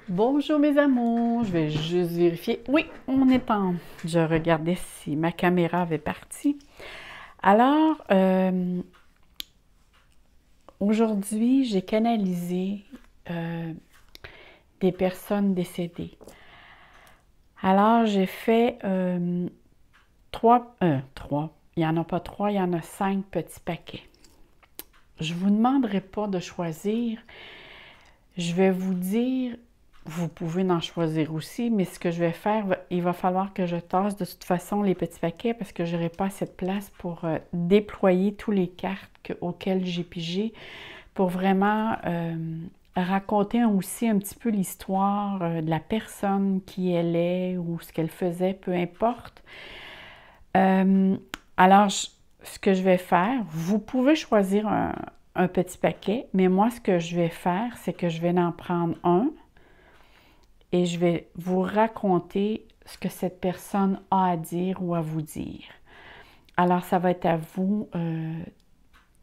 Bonjour mes amours, je vais juste vérifier. Oui, on est en... Je regardais si ma caméra avait parti. Alors, aujourd'hui, j'ai canalisé euh, des personnes décédées. Alors, j'ai fait trois. Il n'y en a pas trois, il y en a 5 petits paquets. Je ne vous demanderai pas de choisir. Je vais vous dire, vous pouvez en choisir aussi, mais ce que je vais faire, il va falloir que je tasse de toute façon les petits paquets parce que je n'aurai pas assez de place pour déployer tous les cartes auxquelles j'ai pigé pour vraiment raconter aussi un petit peu l'histoire de la personne, qui elle est ou ce qu'elle faisait, peu importe. Euh, alors, ce que je vais faire, vous pouvez choisir un petit paquet, mais moi, ce que je vais faire, c'est que je vais en prendre un et je vais vous raconter ce que cette personne a à dire ou à vous dire. Alors, ça va être à vous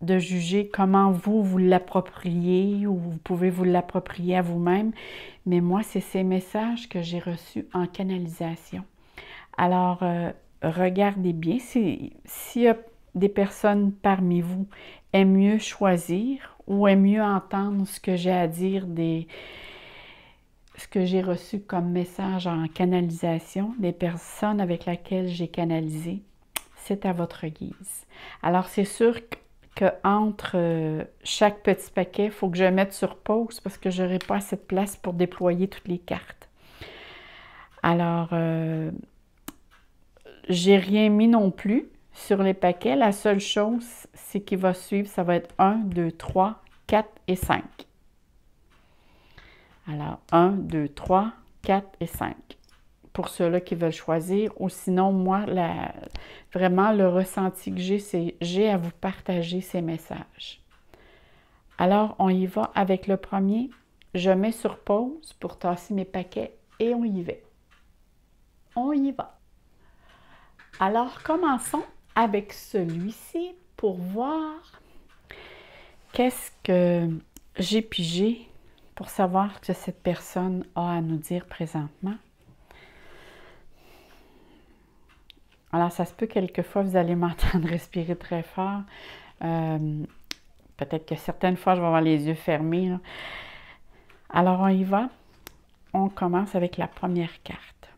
de juger comment vous l'appropriez ou vous pouvez vous l'approprier à vous-même. Mais moi, c'est ces messages que j'ai reçus en canalisation. Alors, regardez bien. S'il y a des personnes parmi vous aiment mieux choisir ou aiment mieux entendre ce que j'ai à dire, ce que j'ai reçu comme message en canalisation, des personnes avec lesquelles j'ai canalisé, c'est à votre guise. Alors, c'est sûr qu'entre chaque petit paquet, il faut que je mette sur pause parce que je n'aurai pas assez de place pour déployer toutes les cartes. Alors, j'ai rien mis non plus sur les paquets. La seule chose, c'est qu'il va suivre, ça va être 1, 2, 3, 4 et 5. Alors, 1, 2, 3, 4 et 5. Pour ceux-là qui veulent choisir. Ou sinon, moi, vraiment, le ressenti que j'ai, c'est j'ai à vous partager ces messages. Alors, on y va avec le premier. Je mets sur pause pour tasser mes paquets et on y va. On y va. Alors, commençons avec celui-ci pour voir qu'est-ce que j'ai pigé pour savoir ce que cette personne a à nous dire présentement. Alors, ça se peut quelquefois, vous allez m'entendre respirer très fort. Peut-être que certaines fois, je vais avoir les yeux fermés, là. Alors, on y va. On commence avec la première carte.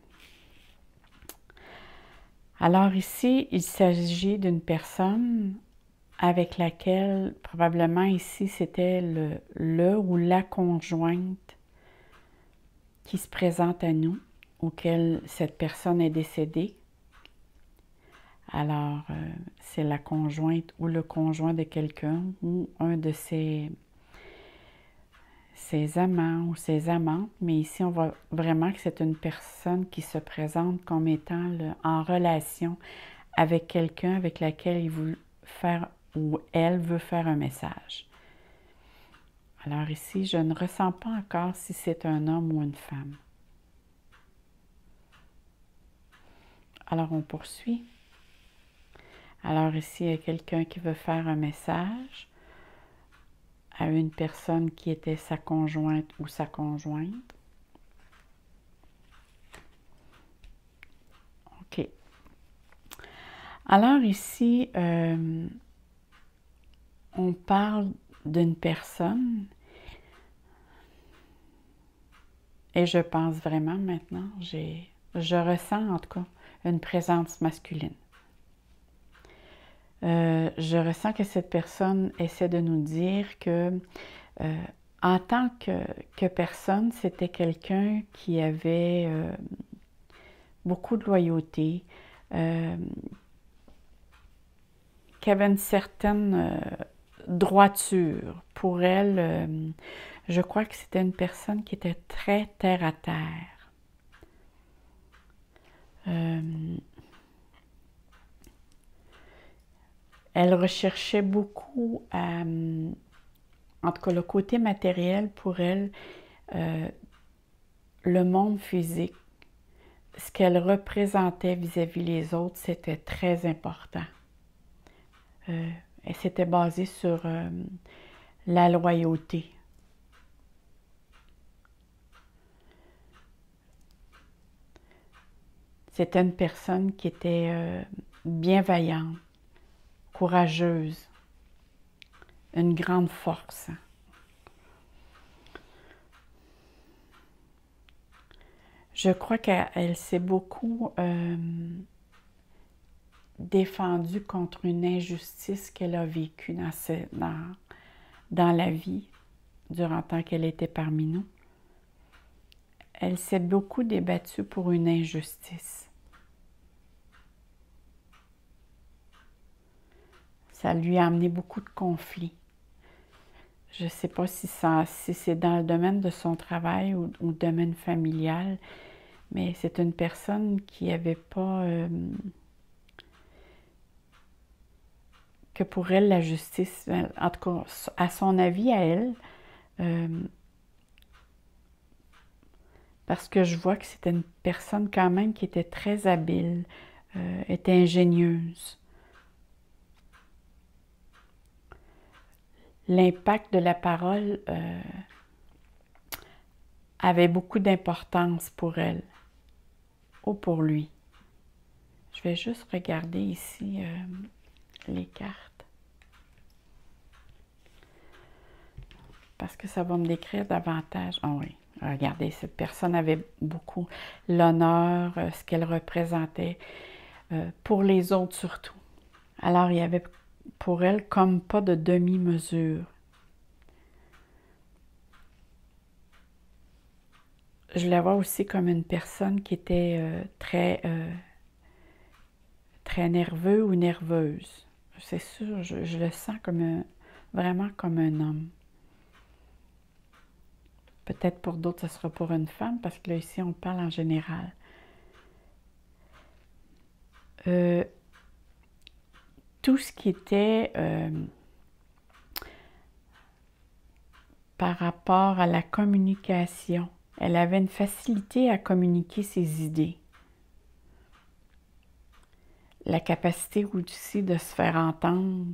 Alors ici, il s'agit d'une personne avec laquelle, probablement ici, c'était le ou la conjointe qui se présente à nous, auquel cette personne est décédée. Alors, c'est la conjointe ou le conjoint de quelqu'un ou un de ses amants ou ses amantes. Mais ici, on voit vraiment que c'est une personne qui se présente comme étant en relation avec quelqu'un avec laquelle il veut faire ou elle veut faire un message. Alors ici, je ne ressens pas encore si c'est un homme ou une femme. Alors, on poursuit. Alors ici, il y a quelqu'un qui veut faire un message à une personne qui était sa conjointe ou sa conjointe. OK. Alors ici, on parle d'une personne et je pense vraiment maintenant, je ressens en tout cas une présence masculine. Je ressens que cette personne essaie de nous dire que en tant que personne, c'était quelqu'un qui avait beaucoup de loyauté, qui avait une certaine droiture. Pour elle, je crois que c'était une personne qui était très terre à terre. Elle recherchait beaucoup, en tout cas le côté matériel pour elle, le monde physique, ce qu'elle représentait vis-à-vis les autres, c'était très important. Elle s'était basée sur la loyauté. C'était une personne qui était bienveillante, courageuse, une grande force. Je crois qu'elle s'est beaucoup défendue contre une injustice qu'elle a vécue dans la vie durant le temps qu'elle était parmi nous. Elle s'est beaucoup débattue pour une injustice. Ça lui a amené beaucoup de conflits. Je ne sais pas si c'est dans le domaine de son travail ou le domaine familial, mais c'est une personne qui n'avait pas... que pour elle, la justice, en tout cas, à son avis, à elle, parce que je vois que c'était une personne quand même qui était très habile, était ingénieuse. L'impact de la parole avait beaucoup d'importance pour elle ou pour lui. Je vais juste regarder ici les cartes. Parce que ça va me décrire davantage. Ah oui, regardez, cette personne avait beaucoup l'honneur, ce qu'elle représentait, pour les autres surtout. Alors, il y avait pour elle comme pas de demi-mesure. Je la vois aussi comme une personne qui était très nerveux ou nerveuse. C'est sûr, je le sens comme vraiment comme un homme. Peut-être pour d'autres, ce sera pour une femme, parce que là, ici, on parle en général. Tout ce qui était par rapport à la communication, elle avait une facilité à communiquer ses idées. La capacité aussi de se faire entendre,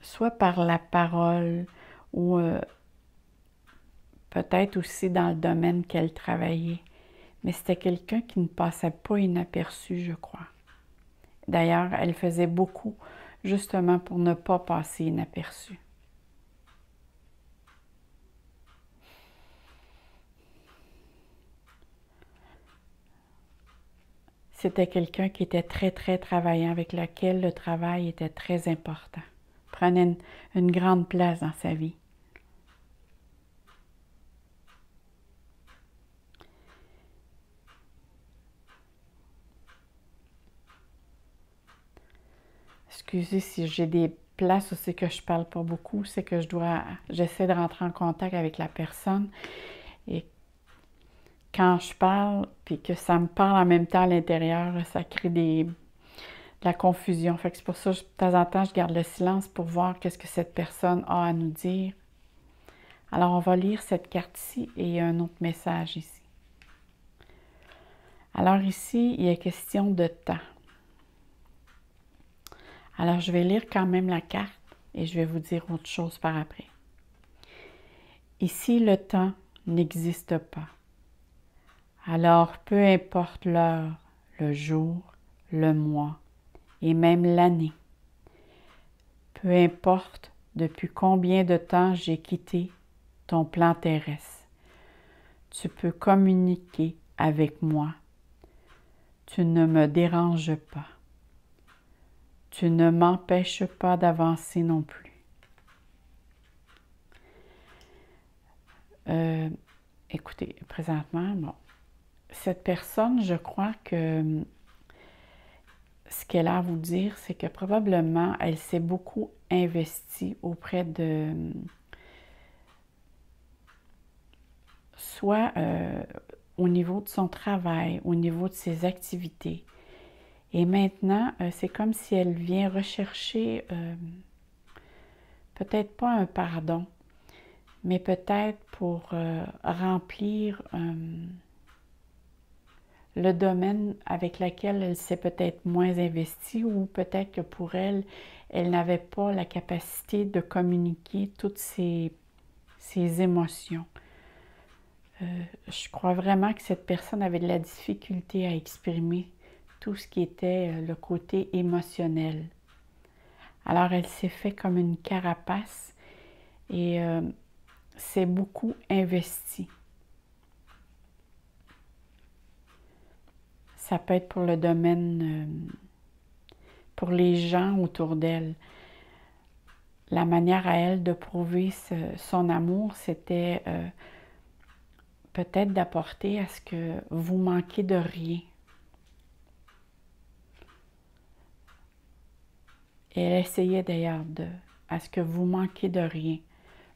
soit par la parole ou peut-être aussi dans le domaine qu'elle travaillait. Mais c'était quelqu'un qui ne passait pas inaperçu, je crois. D'ailleurs, elle faisait beaucoup justement pour ne pas passer inaperçu. C'était quelqu'un qui était très, très travaillant, avec lequel le travail était très important. Prenait une grande place dans sa vie. Excusez si j'ai des places où c'est que je parle pas beaucoup, c'est que j'essaie de rentrer en contact avec la personne. Et quand je parle, puis que ça me parle en même temps à l'intérieur, ça crée de la confusion. Fait que c'est pour ça que de temps en temps, je garde le silence pour voir qu'est-ce que cette personne a à nous dire. Alors, on va lire cette carte-ci et il y a un autre message ici. Alors ici, il y a question de temps. Alors, je vais lire quand même la carte et je vais vous dire autre chose par après. Ici, le temps n'existe pas. Alors, peu importe l'heure, le jour, le mois et même l'année, peu importe depuis combien de temps j'ai quitté ton plan terrestre, tu peux communiquer avec moi. Tu ne me déranges pas. Tu ne m'empêches pas d'avancer non plus. Écoutez, présentement, bon, cette personne, je crois que ce qu'elle a à vous dire, c'est que probablement, elle s'est beaucoup investie auprès de... soit au niveau de son travail, au niveau de ses activités. Et maintenant, c'est comme si elle vient rechercher, peut-être pas un pardon, mais peut-être pour remplir le domaine avec lequel elle s'est peut-être moins investie, ou peut-être que pour elle, elle n'avait pas la capacité de communiquer toutes ses émotions. Je crois vraiment que cette personne avait de la difficulté à exprimer tout ce qui était le côté émotionnel. Alors, elle s'est fait comme une carapace et s'est beaucoup investie. Ça peut être pour le domaine, pour les gens autour d'elle. La manière à elle de prouver son amour, c'était peut-être d'apporter à ce que vous manquez de rien. Et elle essayait d'ailleurs à ce que vous manquez de rien,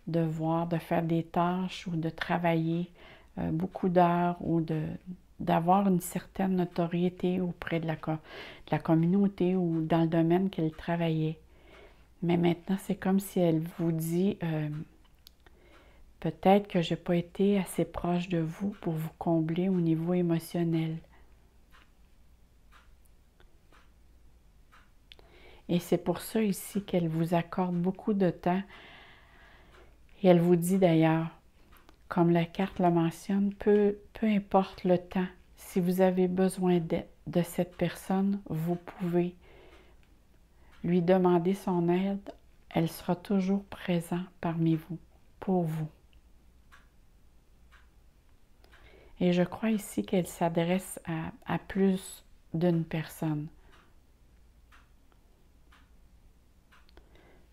de voir, de faire des tâches ou de travailler beaucoup d'heures ou d'avoir une certaine notoriété auprès de la communauté ou dans le domaine qu'elle travaillait. Mais maintenant, c'est comme si elle vous dit peut-être que je n'ai pas été assez proche de vous pour vous combler au niveau émotionnel. Et c'est pour ça ici qu'elle vous accorde beaucoup de temps. Et elle vous dit d'ailleurs, comme la carte le mentionne, peu importe le temps, si vous avez besoin de cette personne, vous pouvez lui demander son aide. Elle sera toujours présente parmi vous, pour vous. Et je crois ici qu'elle s'adresse à plus d'une personne.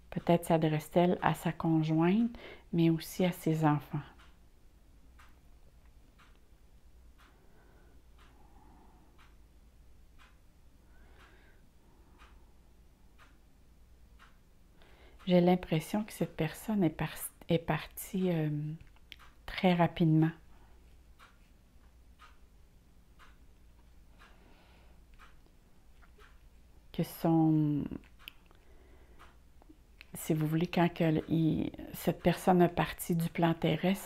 Peut-être s'adresse-t-elle à sa conjointe, mais aussi à ses enfants. J'ai l'impression que cette personne est partie très rapidement. Que si vous voulez, quand cette personne est partie du plan terrestre,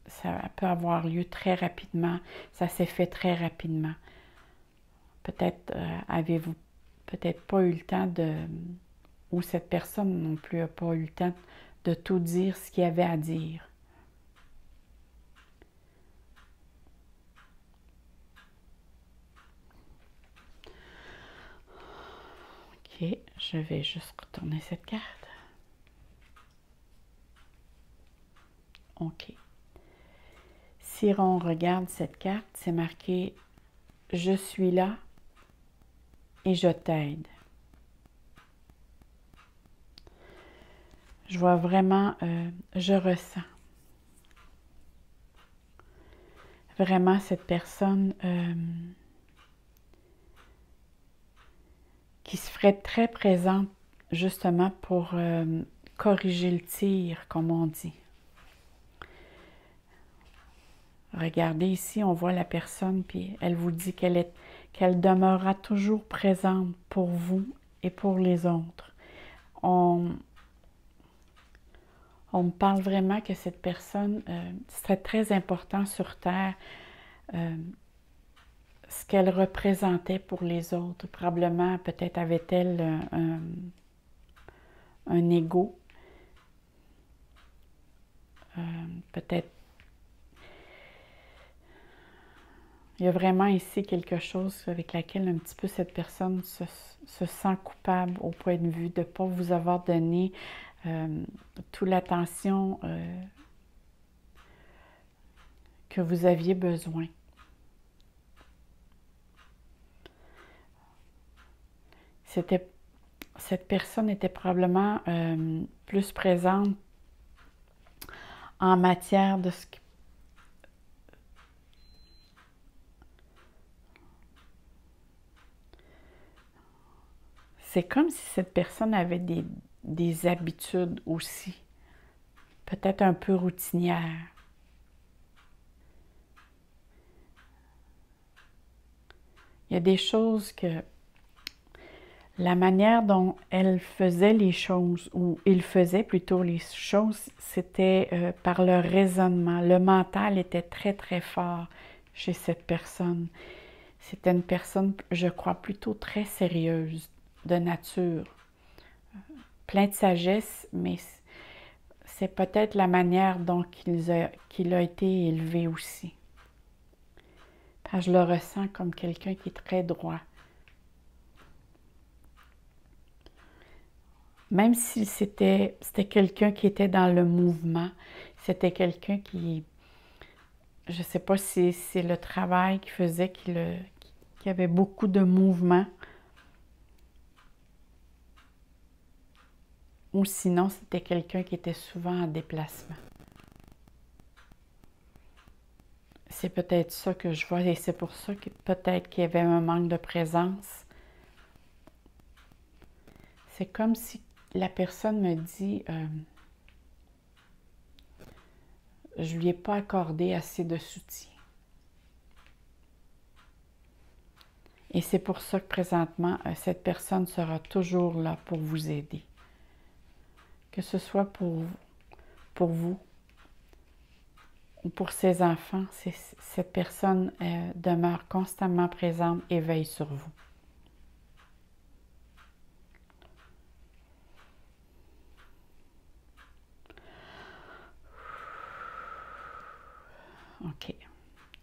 ça peut avoir lieu très rapidement. Ça s'est fait très rapidement. Peut-être avez-vous peut-être pas eu le temps ou cette personne non plus n'a pas eu le temps de tout dire ce qu'il y avait à dire. Ok, je vais juste retourner cette carte. Ok. Si on regarde cette carte, c'est marqué « Je suis là et je t'aide ». Je vois vraiment, je ressens vraiment cette personne qui se ferait très présente justement pour corriger le tir, comme on dit. Regardez ici, on voit la personne, puis elle vous dit qu'elle demeurera toujours présente pour vous et pour les autres. On me parle vraiment que cette personne serait très important sur Terre, ce qu'elle représentait pour les autres. Probablement, peut-être avait-elle un ego. Peut-être. Il y a vraiment ici quelque chose avec laquelle un petit peu cette personne se sent coupable au point de vue de ne pas vous avoir donné toute l'attention que vous aviez besoin. Cette personne était probablement plus présente en matière de ce qui... C'est comme si cette personne avait des habitudes aussi, peut-être un peu routinières. Il y a des choses que la manière dont elle faisait les choses, ou il faisait plutôt les choses, c'était par le raisonnement. Le mental était très, très fort chez cette personne. C'était une personne, je crois, plutôt très sérieuse de nature. Plein de sagesse, mais c'est peut-être la manière dont qu'il a été élevé aussi. Parce que je le ressens comme quelqu'un qui est très droit. Même si c'était quelqu'un qui était dans le mouvement, c'était quelqu'un qui, je ne sais pas si c'est le travail qui faisait qu'il avait beaucoup de mouvement, ou sinon c'était quelqu'un qui était souvent en déplacement. C'est peut-être ça que je vois et c'est pour ça que peut-être qu'il y avait un manque de présence. C'est comme si la personne me dit je ne lui ai pas accordé assez de soutien. Et c'est pour ça que présentement, cette personne sera toujours là pour vous aider. Que ce soit pour vous ou pour ses enfants, cette personne demeure constamment présente et veille sur vous. OK.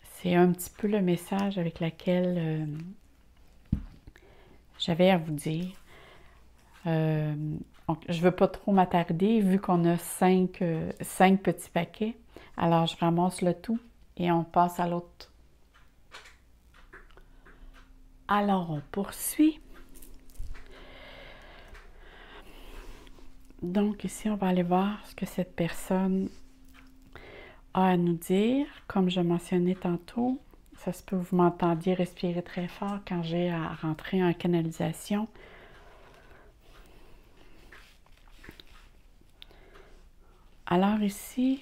C'est un petit peu le message avec lequel j'avais à vous dire. Donc, je ne veux pas trop m'attarder vu qu'on a 5 petits paquets. Alors, je ramasse le tout et on passe à l'autre. Alors, on poursuit. Donc, ici, on va aller voir ce que cette personne a à nous dire. Comme je mentionnais tantôt, ça se peut que vous m'entendiez respirer très fort quand j'ai à rentrer en canalisation. Alors ici,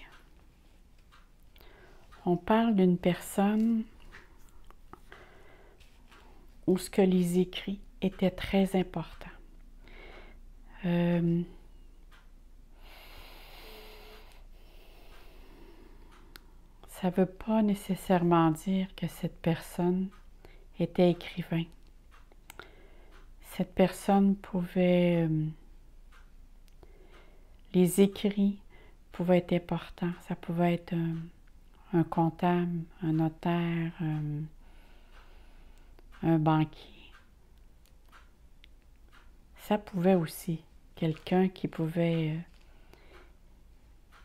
on parle d'une personne où ce que les écrits étaient très importants. Ça ne veut pas nécessairement dire que cette personne était écrivain. Cette personne pouvait... les écrits pouvaient être importants. Ça pouvait être un comptable, un notaire, un banquier. Ça pouvait aussi quelqu'un qui pouvait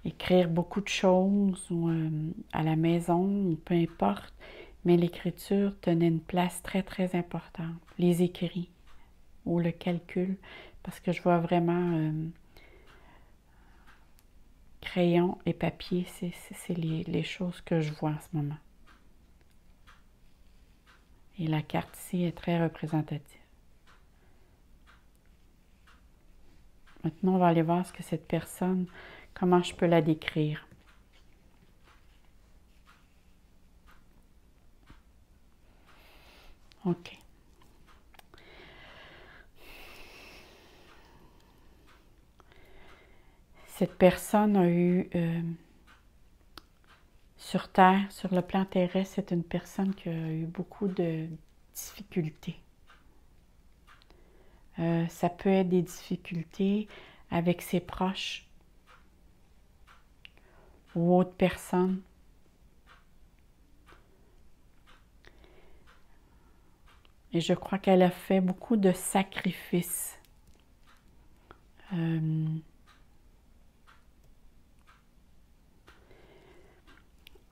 écrire beaucoup de choses ou à la maison, ou peu importe, mais l'écriture tenait une place très, très importante. Les écrits ou le calcul, parce que je vois vraiment crayon et papier, c'est les choses que je vois en ce moment. Et la carte ici est très représentative. Maintenant, on va aller voir ce que cette personne, comment je peux la décrire. OK. Cette personne a eu, sur Terre, sur le plan terrestre, c'est une personne qui a eu beaucoup de difficultés. Ça peut être des difficultés avec ses proches ou autres personnes. Et je crois qu'elle a fait beaucoup de sacrifices.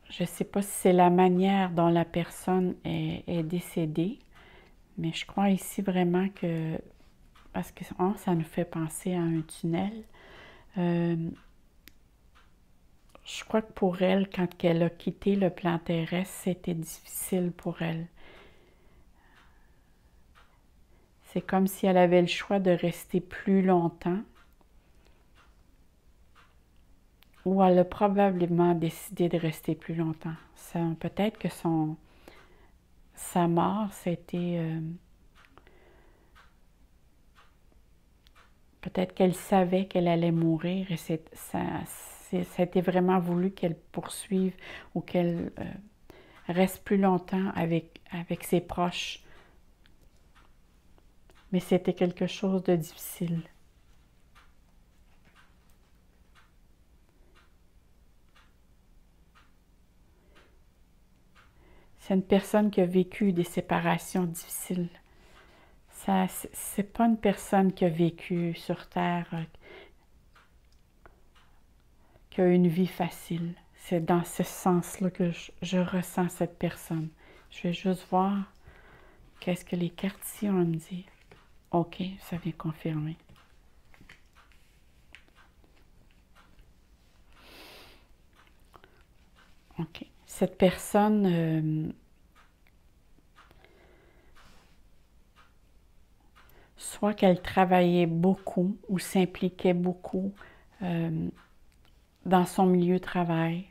Je ne sais pas si c'est la manière dont la personne est décédée, mais je crois ici vraiment que, parce que ça nous fait penser à un tunnel, je crois que pour elle, quand elle a quitté le plan terrestre, c'était difficile pour elle. C'est comme si elle avait le choix de rester plus longtemps, ou elle a probablement décidé de rester plus longtemps. Peut-être que sa mort, c'était... peut-être qu'elle savait qu'elle allait mourir et ça a été vraiment voulu qu'elle poursuive ou qu'elle reste plus longtemps avec ses proches. Mais c'était quelque chose de difficile. C'est une personne qui a vécu des séparations difficiles. C'est pas une personne qui a vécu sur Terre, qui a une vie facile. C'est dans ce sens-là que je ressens cette personne. Je vais juste voir qu'est-ce que les cartes ici ont à me dire. OK, ça vient confirmer. OK. Cette personne, soit qu'elle travaillait beaucoup ou s'impliquait beaucoup dans son milieu de travail.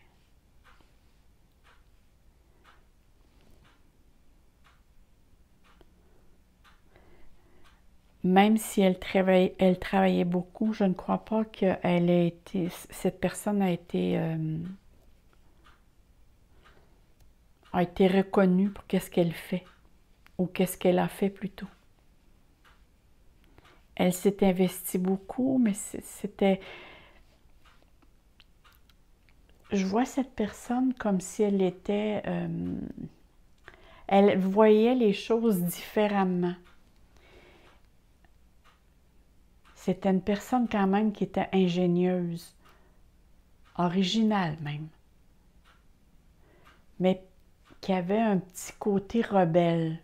Même si elle travaillait beaucoup, je ne crois pas qu'elle ait été, cette personne a été reconnue pour qu'est-ce qu'elle fait, ou qu'est-ce qu'elle a fait plutôt. Elle s'est investie beaucoup, mais c'était... Je vois cette personne comme si elle était... elle voyait les choses différemment. C'était une personne quand même qui était ingénieuse, originale même, mais qui avait un petit côté rebelle,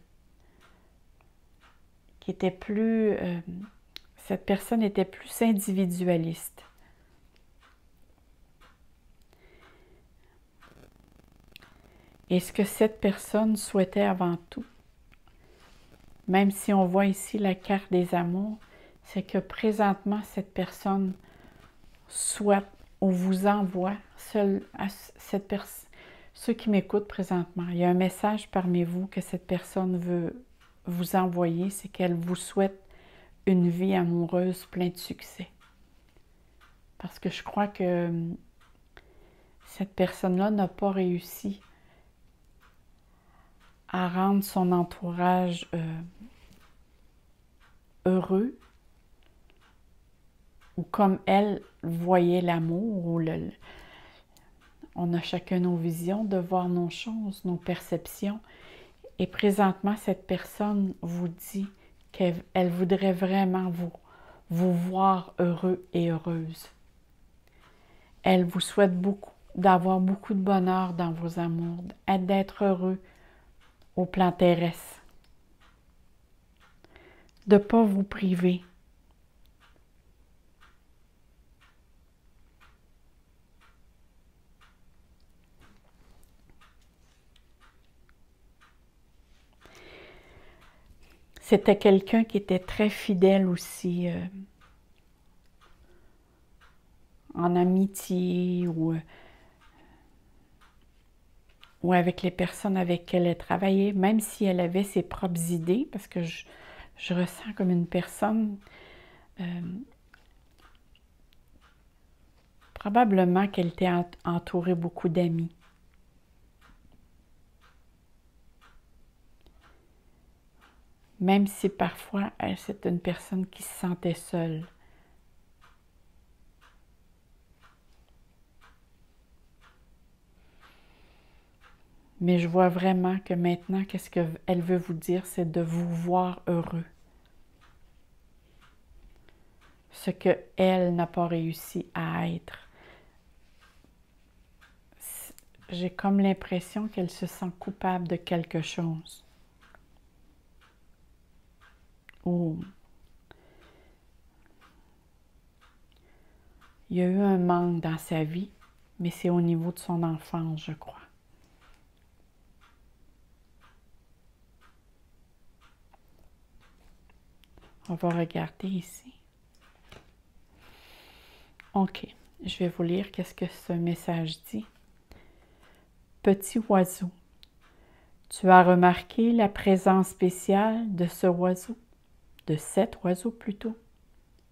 qui était plus... cette personne était plus individualiste. Et ce que cette personne souhaitait avant tout, même si on voit ici la carte des amours, c'est que présentement, cette personne souhaite ou vous envoie, ceux qui m'écoutent présentement, il y a un message parmi vous que cette personne veut vous envoyer, c'est qu'elle vous souhaite une vie amoureuse pleine de succès. Parce que je crois que cette personne-là n'a pas réussi à rendre son entourage heureux, ou comme elle voyait l'amour, ou on a chacun nos visions de voir nos choses, nos perceptions. Et présentement, cette personne vous dit qu'elle voudrait vraiment vous voir heureux et heureuse. Elle vous souhaite d'avoir beaucoup de bonheur dans vos amours, d'être heureux au plan terrestre, de ne pas vous priver. C'était quelqu'un qui était très fidèle aussi en amitié ou avec les personnes avec qui elle travaillait, même si elle avait ses propres idées, parce que je ressens comme une personne, probablement qu'elle était entourée beaucoup d'amis. Même si parfois, c'est une personne qui se sentait seule. Mais je vois vraiment que maintenant, qu'est-ce qu'elle veut vous dire, c'est de vous voir heureux. Ce qu'elle n'a pas réussi à être. J'ai comme l'impression qu'elle se sent coupable de quelque chose. Ou il y a eu un manque dans sa vie, mais c'est au niveau de son enfance, je crois. On va regarder ici. OK, je vais vous lire qu'est-ce que ce message dit. Petit oiseau, tu as remarqué la présence spéciale de ce oiseau, de cet oiseau plutôt?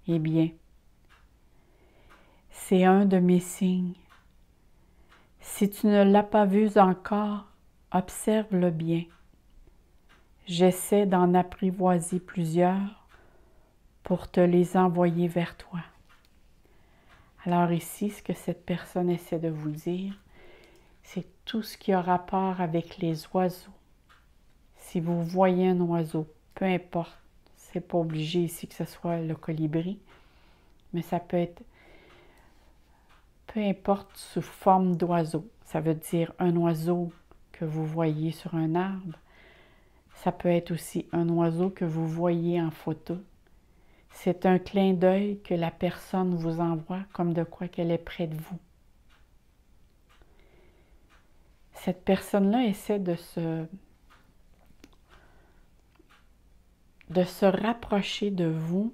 Eh bien, c'est un de mes signes. Si tu ne l'as pas vu encore, observe-le bien. J'essaie d'en apprivoiser plusieurs pour te les envoyer vers toi. Alors ici, ce que cette personne essaie de vous dire, c'est tout ce qui a rapport avec les oiseaux. Si vous voyez un oiseau, peu importe, c'est pas obligé ici que ce soit le colibri, mais ça peut être, peu importe, sous forme d'oiseau. Ça veut dire un oiseau que vous voyez sur un arbre. Ça peut être aussi un oiseau que vous voyez en photo. C'est un clin d'œil que la personne vous envoie comme de quoi qu'elle est près de vous. Cette personne-là essaie de se rapprocher de vous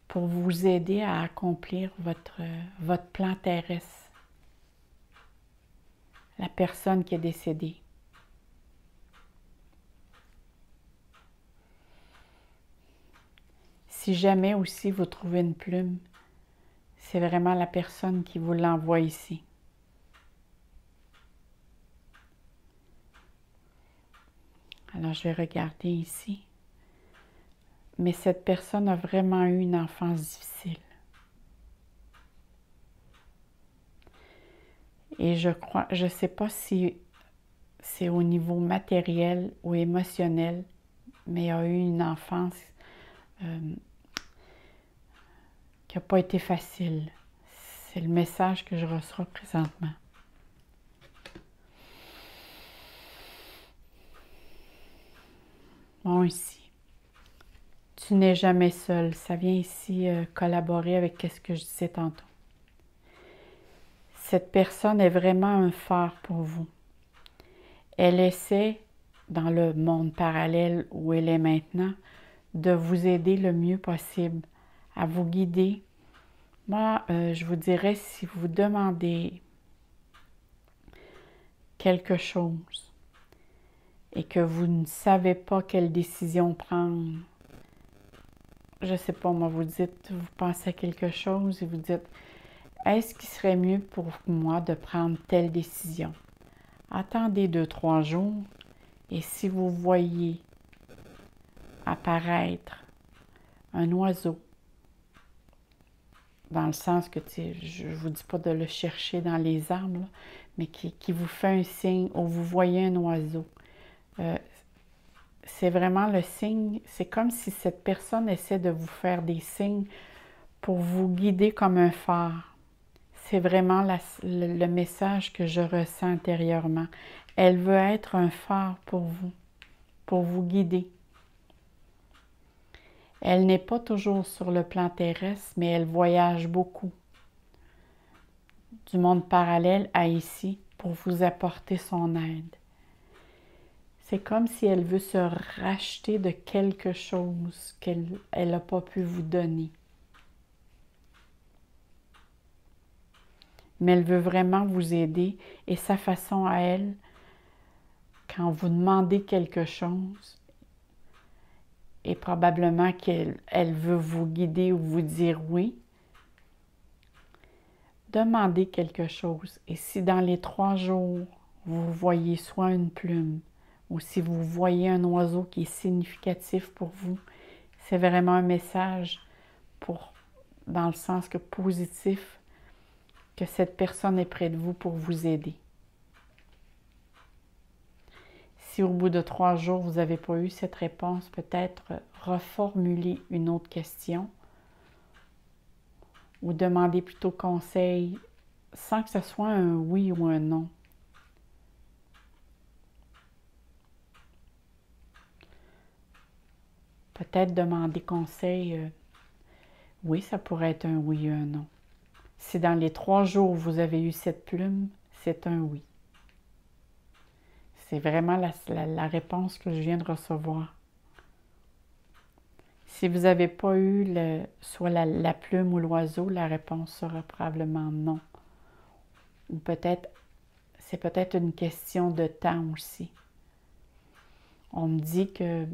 pour vous aider à accomplir votre plan terrestre. La personne qui est décédée. Si jamais aussi vous trouvez une plume, c'est vraiment la personne qui vous l'envoie ici. Alors, je vais regarder ici. Mais cette personne a vraiment eu une enfance difficile. Et je ne sais pas si c'est au niveau matériel ou émotionnel, mais a eu une enfance qui n'a pas été facile. C'est le message que je reçois présentement. Bon, ici. Tu n'es jamais seul. Ça vient ici collaborer avec ce que je disais tantôt. Cette personne est vraiment un phare pour vous. Elle essaie, dans le monde parallèle où elle est maintenant, de vous aider le mieux possible, à vous guider. Moi, je vous dirais, si vous demandez quelque chose et que vous ne savez pas quelle décision prendre, je ne sais pas, moi, vous pensez à quelque chose et vous dites, est-ce qu'il serait mieux pour moi de prendre telle décision? Attendez 2-3 jours et si vous voyez apparaître un oiseau, dans le sens que, je ne vous dis pas de le chercher dans les arbres, là, mais qui vous fait un signe ou vous voyez un oiseau, c'est vraiment le signe, c'est comme si cette personne essaie de vous faire des signes pour vous guider comme un phare. C'est vraiment le message que je ressens intérieurement. Elle veut être un phare pour vous guider. Elle n'est pas toujours sur le plan terrestre, mais elle voyage beaucoup du monde parallèle à ici pour vous apporter son aide. C'est comme si elle veut se racheter de quelque chose qu'elle n'a pas pu vous donner. Mais elle veut vraiment vous aider et sa façon à elle, quand vous demandez quelque chose, et probablement qu'elle veut vous guider ou vous dire oui, demandez quelque chose. Et si dans les 3 jours, vous voyez soit une plume, ou si vous voyez un oiseau qui est significatif pour vous, c'est vraiment un message dans le sens que positif, que cette personne est près de vous pour vous aider. Si au bout de 3 jours, vous n'avez pas eu cette réponse, peut-être reformuler une autre question ou demander plutôt conseil sans que ce soit un oui ou un non. Peut-être demander conseil, oui, ça pourrait être un oui ou un non. Si dans les 3 jours, vous avez eu cette plume, c'est un oui. C'est vraiment la réponse que je viens de recevoir. Si vous n'avez pas eu soit la plume ou l'oiseau, la réponse sera probablement non. Ou peut-être, c'est peut-être une question de temps aussi. On me dit que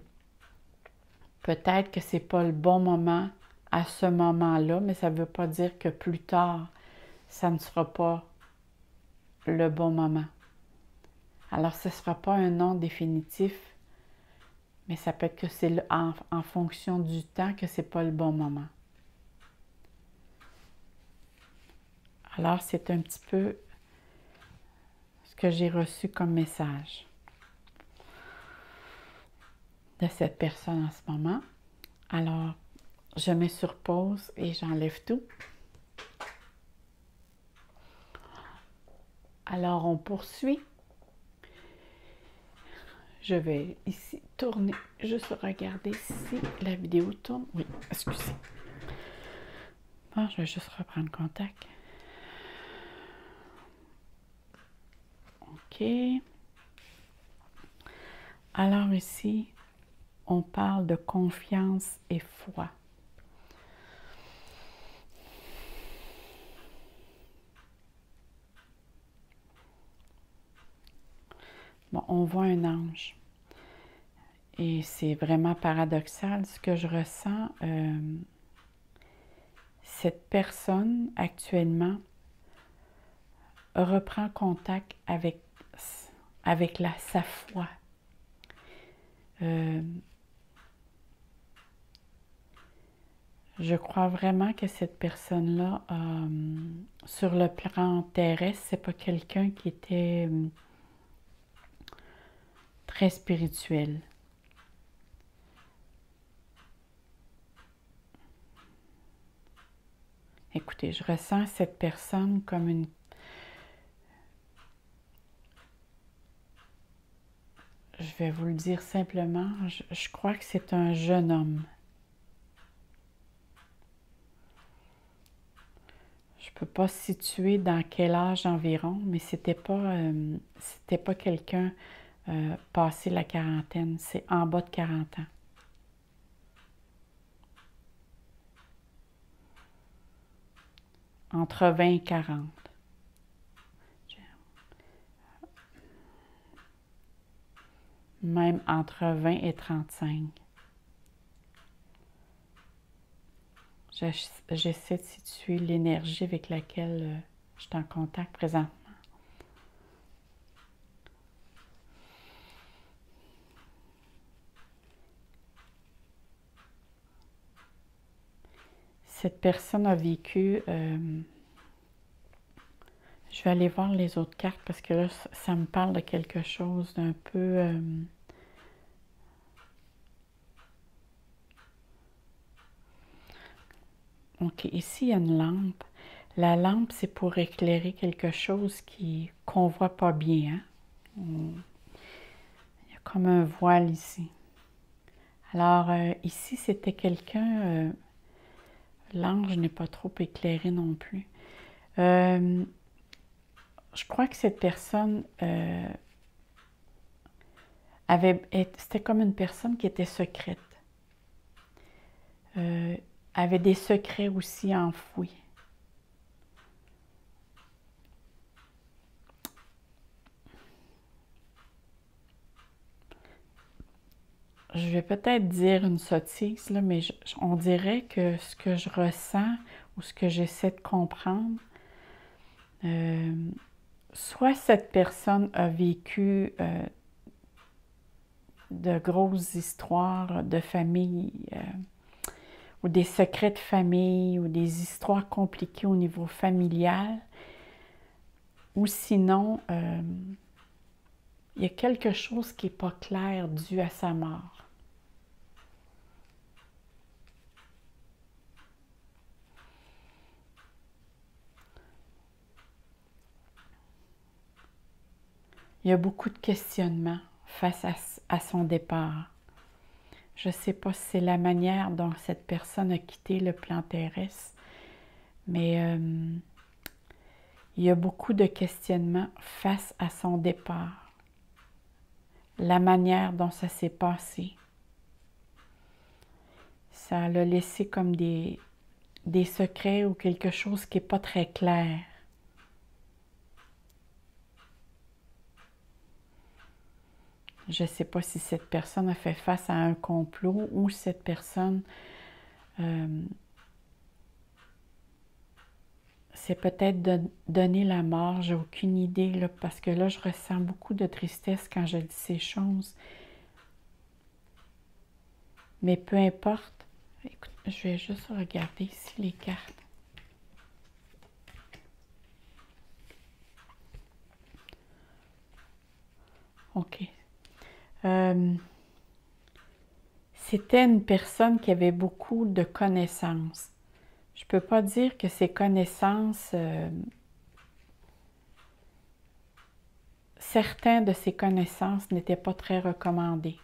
peut-être que ce n'est pas le bon moment à ce moment-là, mais ça ne veut pas dire que plus tard, ça ne sera pas le bon moment. Alors, ce ne sera pas un non définitif, mais ça peut être que c'est en fonction du temps que ce n'est pas le bon moment. Alors, c'est un petit peu que j'ai reçu comme message de cette personne en ce moment. Alors, je mets sur pause et j'enlève tout. Alors, on poursuit. Je vais ici tourner, juste regarder si la vidéo tourne. Oui, excusez. Bon, je vais juste reprendre contact. OK. Alors ici, on parle de confiance et foi. Bon, on voit un ange. Et c'est vraiment paradoxal ce que je ressens. Cette personne, actuellement, reprend contact avec sa foi. Je crois vraiment que cette personne-là, sur le plan terrestre, c'est pas quelqu'un qui était très spirituel. Écoutez, je ressens cette personne comme une... Je vais vous le dire simplement, je crois que c'est un jeune homme. Je peux pas situer dans quel âge environ, mais c'était pas quelqu'un passé la quarantaine, c'est en bas de 40 ans. Entre 20 et 40. Même entre 20 et 35. J'essaie de situer l'énergie avec laquelle je suis en contact présentement. Cette personne a vécu... je vais aller voir les autres cartes parce que là, ça me parle de quelque chose d'un peu... OK, ici, il y a une lampe. La lampe, c'est pour éclairer quelque chose qu'on ne voit pas bien. Hein? Il y a comme un voile ici. Alors, ici, c'était quelqu'un... l'ange n'est pas trop éclairé non plus. Je crois que cette personne c'était comme une personne qui était secrète. Avait des secrets aussi enfouis. Je vais peut-être dire une sottise, là, mais on dirait que ce que je ressens ou ce que j'essaie de comprendre, soit cette personne a vécu de grosses histoires de famille, ou des secrets de famille, ou des histoires compliquées au niveau familial, ou sinon, il y a quelque chose qui n'est pas clair dû à sa mort. Il y a beaucoup de questionnements face à son départ. Je ne sais pas si c'est la manière dont cette personne a quitté le plan terrestre, mais il y a beaucoup de questionnements face à son départ. La manière dont ça s'est passé. Ça l'a laissé comme des secrets ou quelque chose qui n'est pas très clair. Je ne sais pas si cette personne a fait face à un complot ou cette personne s'est peut-être donné la mort. J'ai aucune idée, là, parce que là, je ressens beaucoup de tristesse quand je dis ces choses. Mais peu importe. Écoute, je vais juste regarder ici les cartes. OK. C'était une personne qui avait beaucoup de connaissances. Je ne peux pas dire que ses connaissances, certains de ses connaissances n'étaient pas très recommandées.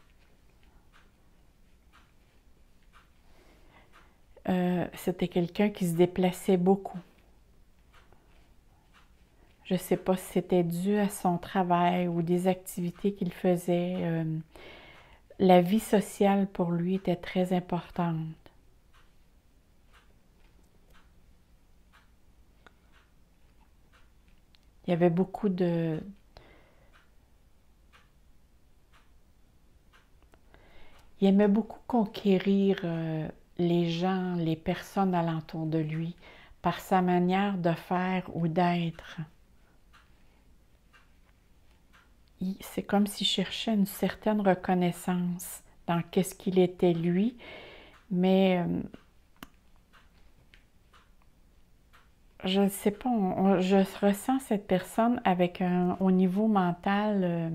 C'était quelqu'un qui se déplaçait beaucoup. Je ne sais pas si c'était dû à son travail ou des activités qu'il faisait. La vie sociale pour lui était très importante. Il y avait beaucoup de... Il aimait beaucoup conquérir les gens, les personnes alentour de lui, par sa manière de faire ou d'être. C'est comme s'il cherchait une certaine reconnaissance dans qu'est-ce qu'il était lui, mais je ne sais pas, je ressens cette personne avec au niveau mental,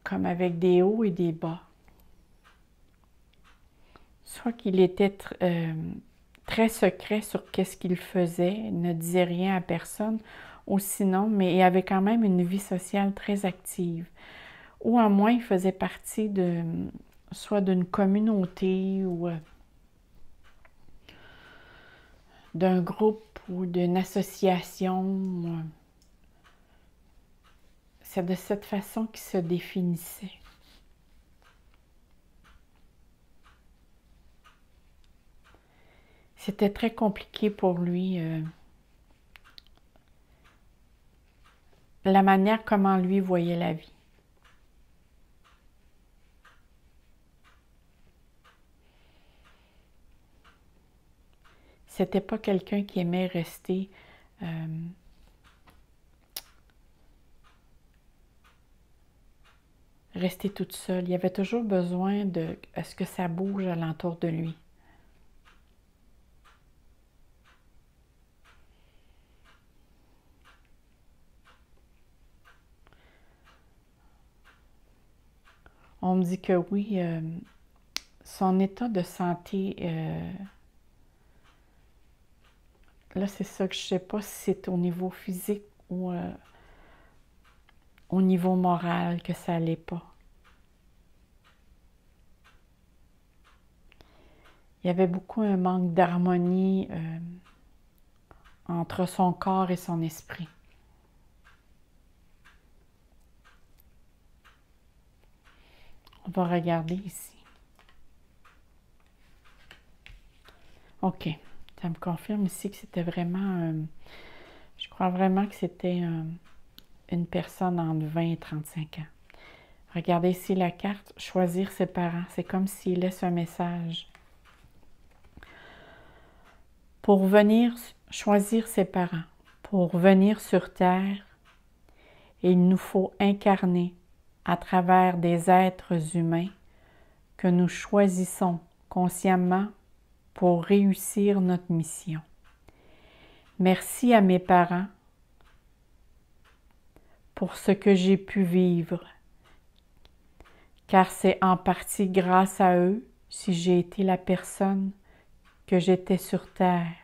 comme avec des hauts et des bas. Soit qu'il était très secret sur qu'est-ce qu'il faisait, ne disait rien à personne, ou sinon, mais il avait quand même une vie sociale très active. Ou à moins, il faisait partie de soit d'une communauté ou d'un groupe ou d'une association. C'est de cette façon qu'il se définissait. C'était très compliqué pour lui. La manière comment lui voyait la vie. C'était pas quelqu'un qui aimait rester rester toute seule. Il avait toujours besoin de ce que ça bouge alentour de lui. On me dit que oui, son état de santé, là c'est ça que je ne sais pas si c'est au niveau physique ou au niveau moral que ça n'allait pas. Il y avait beaucoup un manque d'harmonie entre son corps et son esprit. On va regarder ici. OK. Ça me confirme ici que c'était vraiment... je crois vraiment que c'était une personne entre 20 et 35 ans. Regardez ici la carte. Choisir ses parents. C'est comme s'il laisse un message. Pour venir choisir ses parents, pour venir sur Terre, il nous faut incarner à travers des êtres humains que nous choisissons consciemment pour réussir notre mission. Merci à mes parents pour ce que j'ai pu vivre, car c'est en partie grâce à eux si j'ai été la personne que j'étais sur Terre.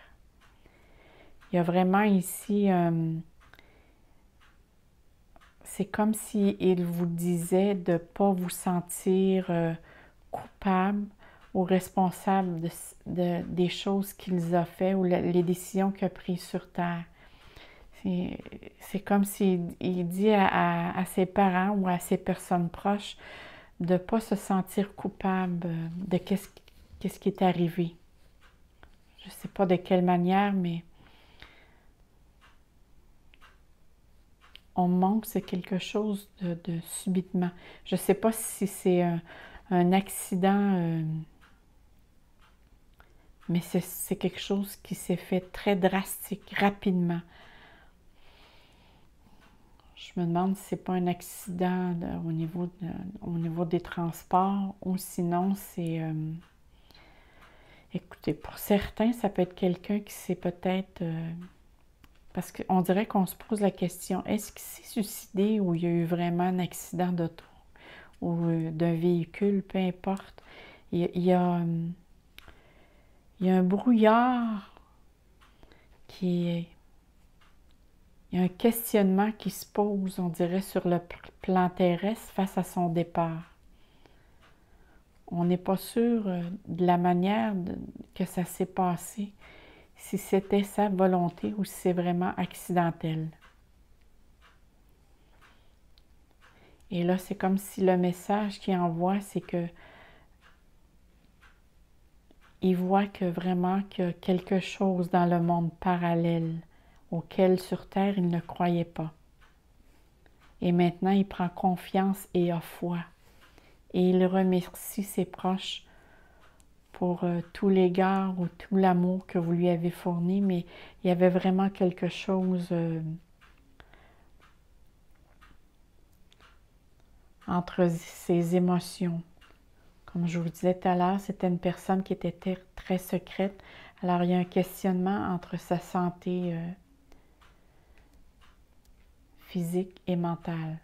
Il y a vraiment ici, c'est comme s'il vous disait de ne pas vous sentir coupable ou responsable des choses qu'il a fait ou les décisions qu'il a prises sur Terre. C'est comme s'il dit à ses parents ou à ses personnes proches de ne pas se sentir coupable de qu'est-ce qui est arrivé. Je ne sais pas de quelle manière, mais on manque, c'est quelque chose de subitement. Je ne sais pas si c'est un accident, mais c'est quelque chose qui s'est fait très drastique, rapidement. Je me demande si ce n'est pas un accident au niveau des transports ou sinon c'est... écoutez, pour certains, ça peut être quelqu'un qui s'est peut-être Parce qu'on dirait qu'on se pose la question, est-ce qu'il s'est suicidé ou il y a eu vraiment un accident d'auto ou d'un véhicule, peu importe. Il y a un brouillard qui est... Il y a un questionnement qui se pose, on dirait, sur le plan terrestre face à son départ. On n'est pas sûr de la manière que ça s'est passé, si c'était sa volonté ou si c'est vraiment accidentel. Et là, c'est comme si le message qu'il envoie, c'est que il voit que vraiment qu'il y a quelque chose dans le monde parallèle auquel sur Terre il ne croyait pas. Et maintenant, il prend confiance et a foi. Et il remercie ses proches pour tout l'égard ou tout l'amour que vous lui avez fourni, mais il y avait vraiment quelque chose entre ses émotions. Comme je vous disais tout à l'heure, c'était une personne qui était très secrète. Alors, il y a un questionnement entre sa santé physique et mentale.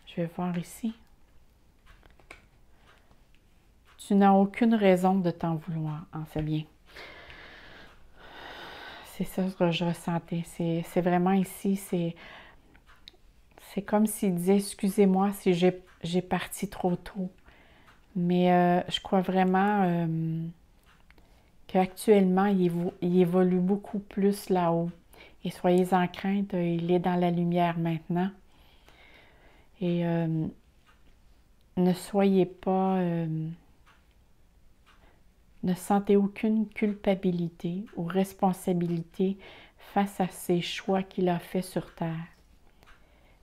Je vais voir ici. Tu n'as aucune raison de t'en vouloir. Ah, c'est bien. C'est ça que je ressentais. C'est vraiment ici, c'est comme s'il disait, excusez-moi si j'ai parti trop tôt. Mais je crois vraiment qu'actuellement, il évolue beaucoup plus là-haut. Et soyez en crainte, il est dans la lumière maintenant. Et ne soyez pas... ne sentez aucune culpabilité ou responsabilité face à ces choix qu'il a fait sur Terre.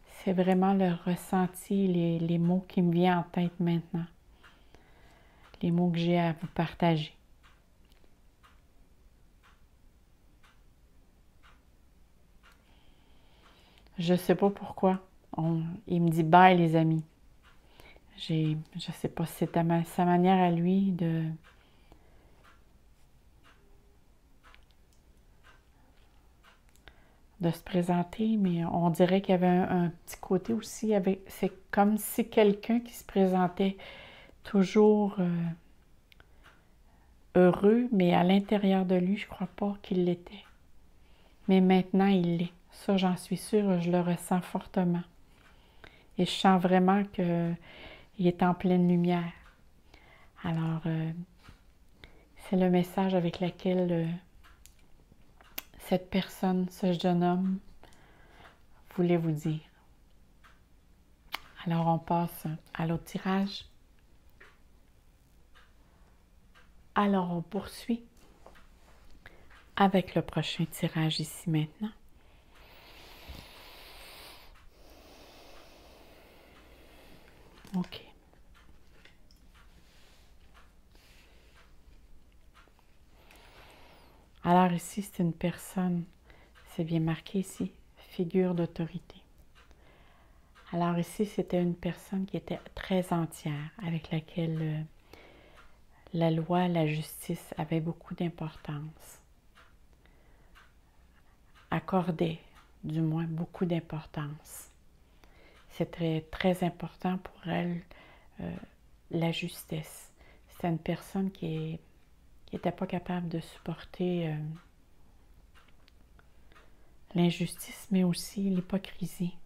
C'est vraiment le ressenti, les mots qui me viennent en tête maintenant. Les mots que j'ai à vous partager. Je ne sais pas pourquoi. Il me dit bye les amis. Je ne sais pas si c'est sa manière à lui de se présenter, mais on dirait qu'il y avait un petit côté aussi. C'est comme si quelqu'un qui se présentait toujours heureux, mais à l'intérieur de lui, je ne crois pas qu'il l'était. Mais maintenant, il l'est. Ça, j'en suis sûre, je le ressens fortement. Et je sens vraiment qu'il est en pleine lumière. Alors, c'est le message avec lequel cette personne, ce jeune homme, voulait vous dire. Alors, on passe à l'autre tirage. Alors, on poursuit avec le prochain tirage ici maintenant. OK. Alors ici, c'est une personne, c'est bien marqué ici, figure d'autorité. Alors ici, c'était une personne qui était très entière, avec laquelle la loi, la justice avait beaucoup d'importance. Accordait, du moins, beaucoup d'importance. C'était très important pour elle, la justesse. C'était une personne qui n'était pas capable de supporter l'injustice, mais aussi l'hypocrisie.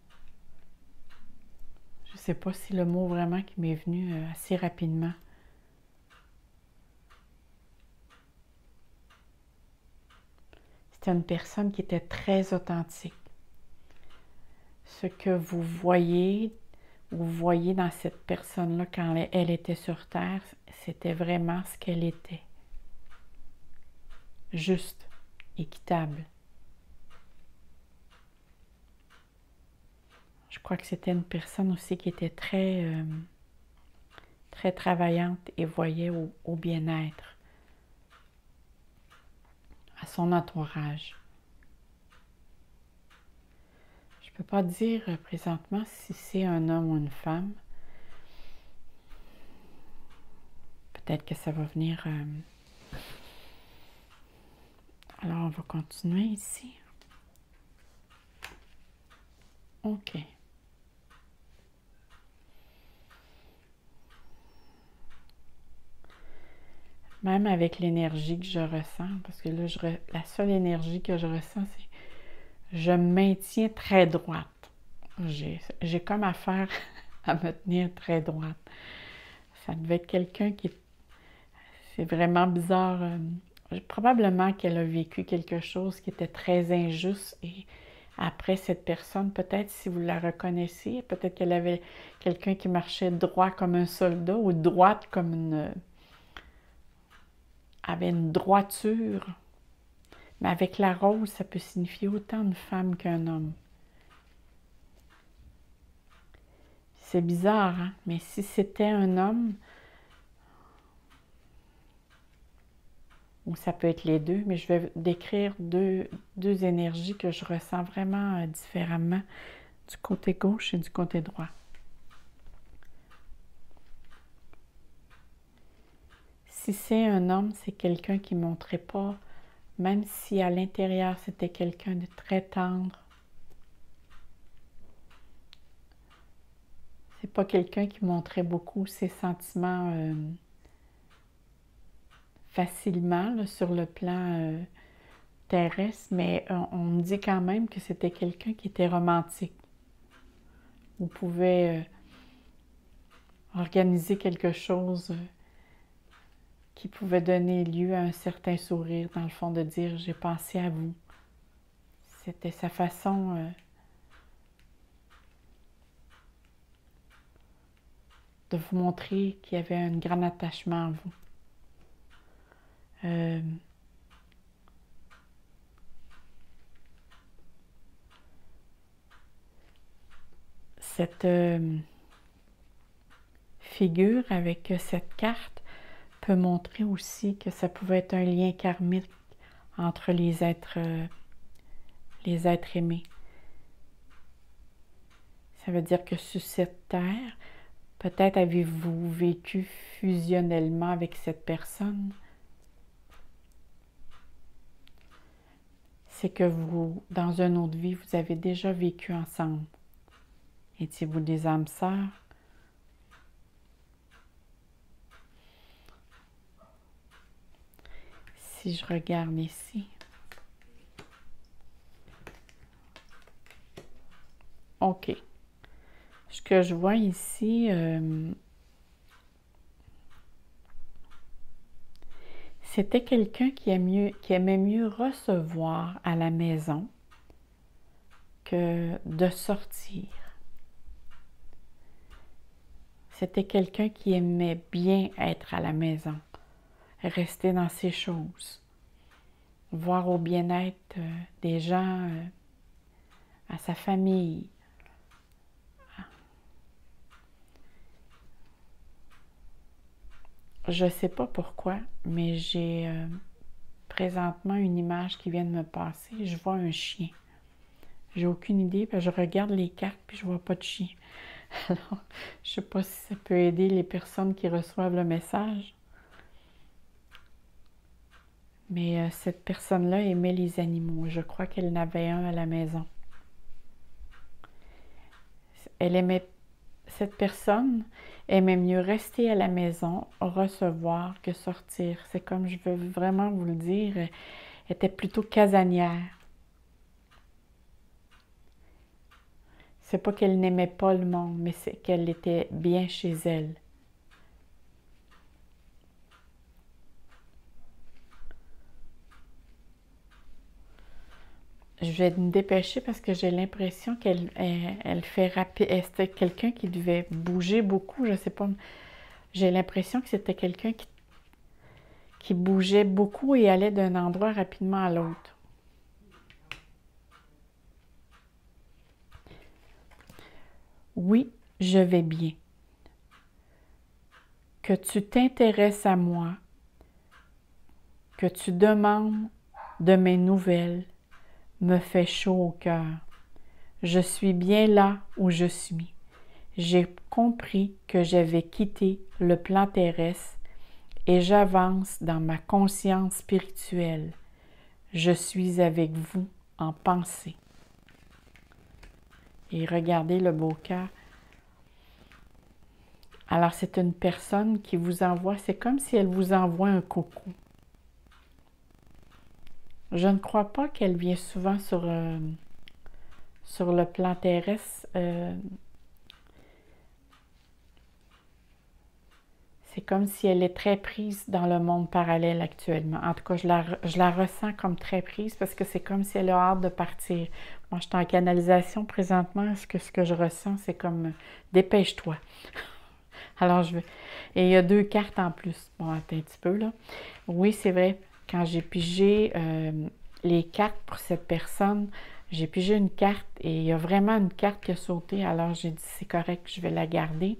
Je ne sais pas si le mot vraiment qui m'est venu assez rapidement. C'était une personne qui était très authentique. Ce que vous voyez dans cette personne-là quand elle était sur Terre, c'était vraiment ce qu'elle était. Juste, équitable. Je crois que c'était une personne aussi qui était très, très travaillante et voyait au bien-être, à son entourage. Je ne peux pas dire présentement si c'est un homme ou une femme. Peut-être que ça va venir Alors, on va continuer ici. OK. Même avec l'énergie que je ressens, parce que là, la seule énergie que je ressens, c'est je me maintiens très droite. J'ai comme affaire à me tenir très droite. Ça devait être quelqu'un qui... C'est vraiment bizarre. Probablement qu'elle a vécu quelque chose qui était très injuste et après cette personne, peut-être si vous la reconnaissez, peut-être qu'elle avait quelqu'un qui marchait droit comme un soldat ou droite comme une... avait une droiture. Mais avec la rose, ça peut signifier autant une femme qu'un homme. C'est bizarre, hein? Mais si c'était un homme, ou ça peut être les deux, mais je vais décrire deux énergies que je ressens vraiment différemment du côté gauche et du côté droit. Si c'est un homme, c'est quelqu'un qui ne montrait pas, même si à l'intérieur c'était quelqu'un de très tendre. C'est pas quelqu'un qui montrait beaucoup ses sentiments facilement là, sur le plan terrestre, mais on me dit quand même que c'était quelqu'un qui était romantique. Vous pouvez organiser quelque chose qui pouvait donner lieu à un certain sourire, dans le fond, de dire « j'ai pensé à vous ». C'était sa façon de vous montrer qu'il y avait un grand attachement à vous. Cette figure avec cette carte peut montrer aussi que ça pouvait être un lien karmique entre les êtres aimés. Ça veut dire que sur cette terre, peut-être avez-vous vécu fusionnellement avec cette personne. C'est que vous, dans une autre vie, vous avez déjà vécu ensemble. Étiez-vous des âmes sœurs? Si je regarde ici. OK. Ce que je vois ici, c'était quelqu'un qui aimait mieux recevoir à la maison que de sortir. C'était quelqu'un qui aimait bien être à la maison, rester dans ses choses, voir au bien-être des gens, à sa famille. Je ne sais pas pourquoi, mais j'ai présentement une image qui vient de me passer. Je vois un chien. J'ai aucune idée, parce que je regarde les cartes puis je vois pas de chien. Alors, je ne sais pas si ça peut aider les personnes qui reçoivent le message. Mais cette personne-là aimait les animaux. Je crois qu'elle en avait un à la maison. Cette personne aimait mieux rester à la maison, recevoir que sortir. C'est comme je veux vraiment vous le dire, elle était plutôt casanière. C'est pas qu'elle n'aimait pas le monde, mais c'est qu'elle était bien chez elle. Je vais me dépêcher parce que j'ai l'impression qu'elle fait rapide. C'était quelqu'un qui devait bouger beaucoup, je sais pas. J'ai l'impression que c'était quelqu'un qui bougeait beaucoup et allait d'un endroit rapidement à l'autre. Oui, je vais bien. Que tu t'intéresses à moi, que tu demandes de mes nouvelles, me fait chaud au cœur. Je suis bien là où je suis. J'ai compris que j'avais quitté le plan terrestre et j'avance dans ma conscience spirituelle. Je suis avec vous en pensée. Et regardez le beau cœur. Alors, c'est une personne qui vous envoie, c'est comme si elle vous envoie un coucou. Je ne crois pas qu'elle vient souvent sur le plan terrestre. C'est comme si elle est très prise dans le monde parallèle actuellement. En tout cas, je la ressens comme très prise parce que c'est comme si elle a hâte de partir. Moi, je suis en canalisation présentement. Ce que je ressens, c'est comme dépêche-toi. Alors, je vais. Et il y a 2 cartes en plus. Bon, attends un petit peu, là. Oui, c'est vrai. Quand j'ai pigé les cartes pour cette personne, j'ai pigé une carte et il y a vraiment une carte qui a sauté. Alors, j'ai dit, c'est correct, je vais la garder.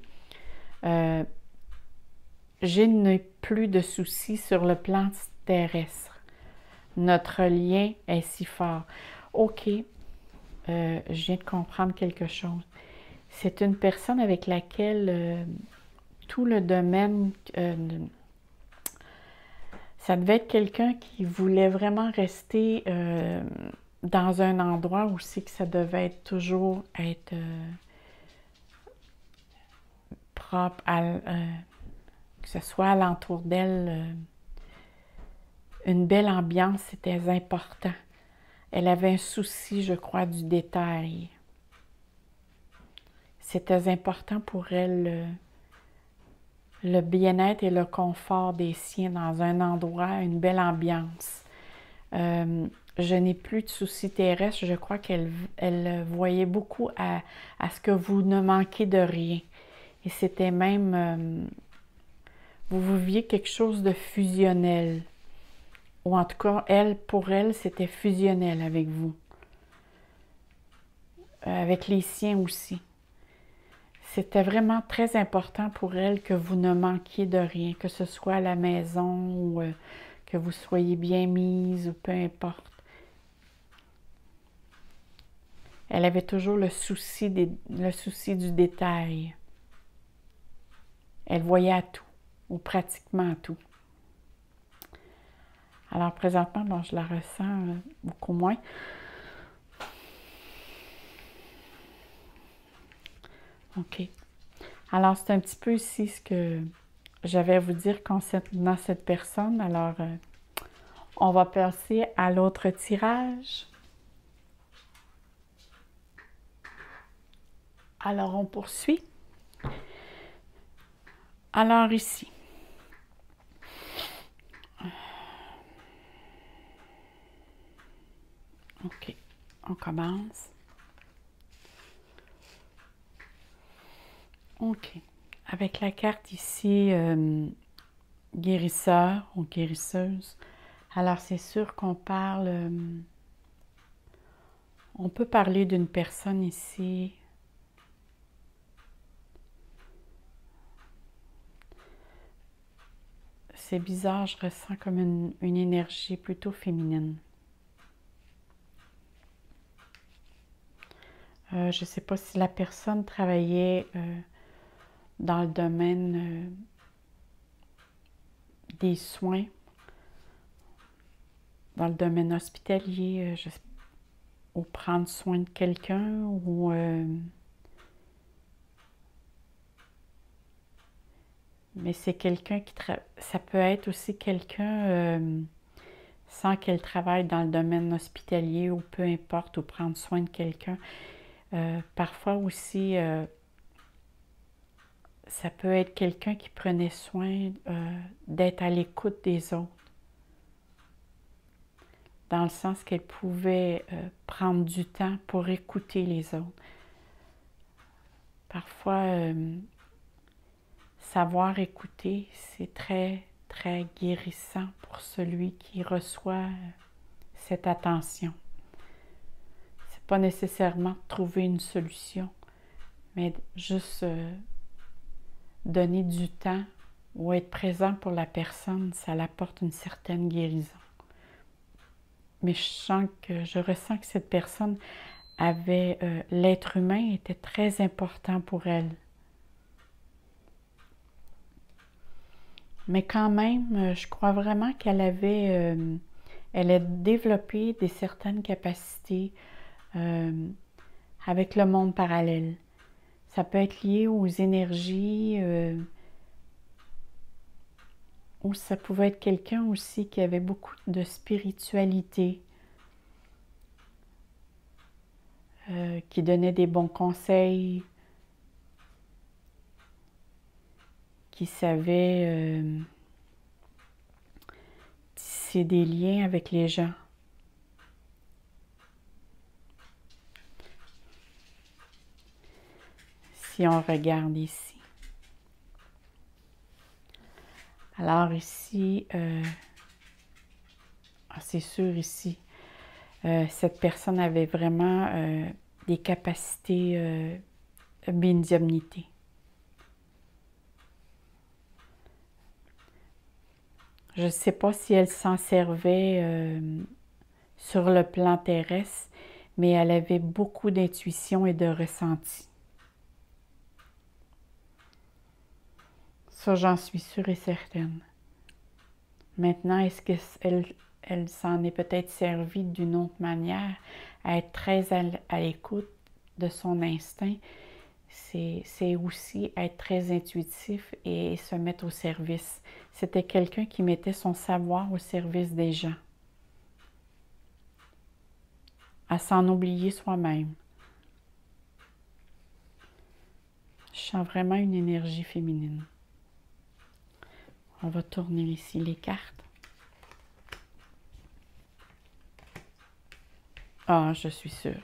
Je n'ai plus de soucis sur le plan terrestre. Notre lien est si fort. OK, je viens de comprendre quelque chose. C'est une personne avec laquelle tout le domaine, ça devait être quelqu'un qui voulait vraiment rester dans un endroit où c'est que ça devait être toujours être propre, que ce soit alentour d'elle, une belle ambiance, c'était important. Elle avait un souci, je crois, du détail. C'était important pour elle le bien-être et le confort des siens dans un endroit, une belle ambiance. Je n'ai plus de soucis terrestres. Je crois qu'elle voyait beaucoup à ce que vous ne manquez de rien. Et c'était même, vous viviez quelque chose de fusionnel. Ou en tout cas, pour elle, c'était fusionnel avec vous. Avec les siens aussi. C'était vraiment très important pour elle que vous ne manquiez de rien, que ce soit à la maison ou que vous soyez bien mise ou peu importe. Elle avait toujours le souci du détail. Elle voyait à tout, ou pratiquement à tout. Alors présentement, bon, je la ressens beaucoup moins. OK. Alors, c'est un petit peu ici ce que j'avais à vous dire concernant cette personne. Alors, on va passer à l'autre tirage. Alors, on poursuit. Alors, ici. OK. On commence. OK. Avec la carte ici, guérisseur ou guérisseuse. Alors, c'est sûr qu'on parle... on peut parler d'une personne ici... C'est bizarre, je ressens comme une énergie plutôt féminine. Je ne sais pas si la personne travaillait dans le domaine des soins, dans le domaine hospitalier, ou prendre soin de quelqu'un, ou... mais c'est quelqu'un qui... Ça peut être aussi quelqu'un sans qu'elle travaille dans le domaine hospitalier ou peu importe, ou prendre soin de quelqu'un. Parfois aussi, ça peut être quelqu'un qui prenait soin d'être à l'écoute des autres. Dans le sens qu'elle pouvait prendre du temps pour écouter les autres. Parfois, savoir écouter, c'est très, très guérissant pour celui qui reçoit cette attention. C'est pas nécessairement trouver une solution, mais juste donner du temps ou être présent pour la personne, ça l'apporte une certaine guérison. Mais je ressens que cette personne avait... l'être humain était très important pour elle. Mais quand même, je crois vraiment qu'elle avait... Elle a développé certaines capacités avec le monde parallèle. Ça peut être lié aux énergies, ou ça pouvait être quelqu'un aussi qui avait beaucoup de spiritualité, qui donnait des bons conseils, qui savait tisser des liens avec les gens. Si on regarde ici. Alors ici, c'est sûr ici, cette personne avait vraiment des capacités médiumnité. Je ne sais pas si elle s'en servait sur le plan terrestre, mais elle avait beaucoup d'intuition et de ressenti. Ça, j'en suis sûre et certaine. Maintenant, est-ce qu'elle s'en est peut-être servie d'une autre manière, à être très à l'écoute de son instinct? C'est aussi être très intuitif et se mettre au service. C'était quelqu'un qui mettait son savoir au service des gens, à s'en oublier soi-même. Je sens vraiment une énergie féminine. On va tourner ici les cartes. Ah, je suis sûre.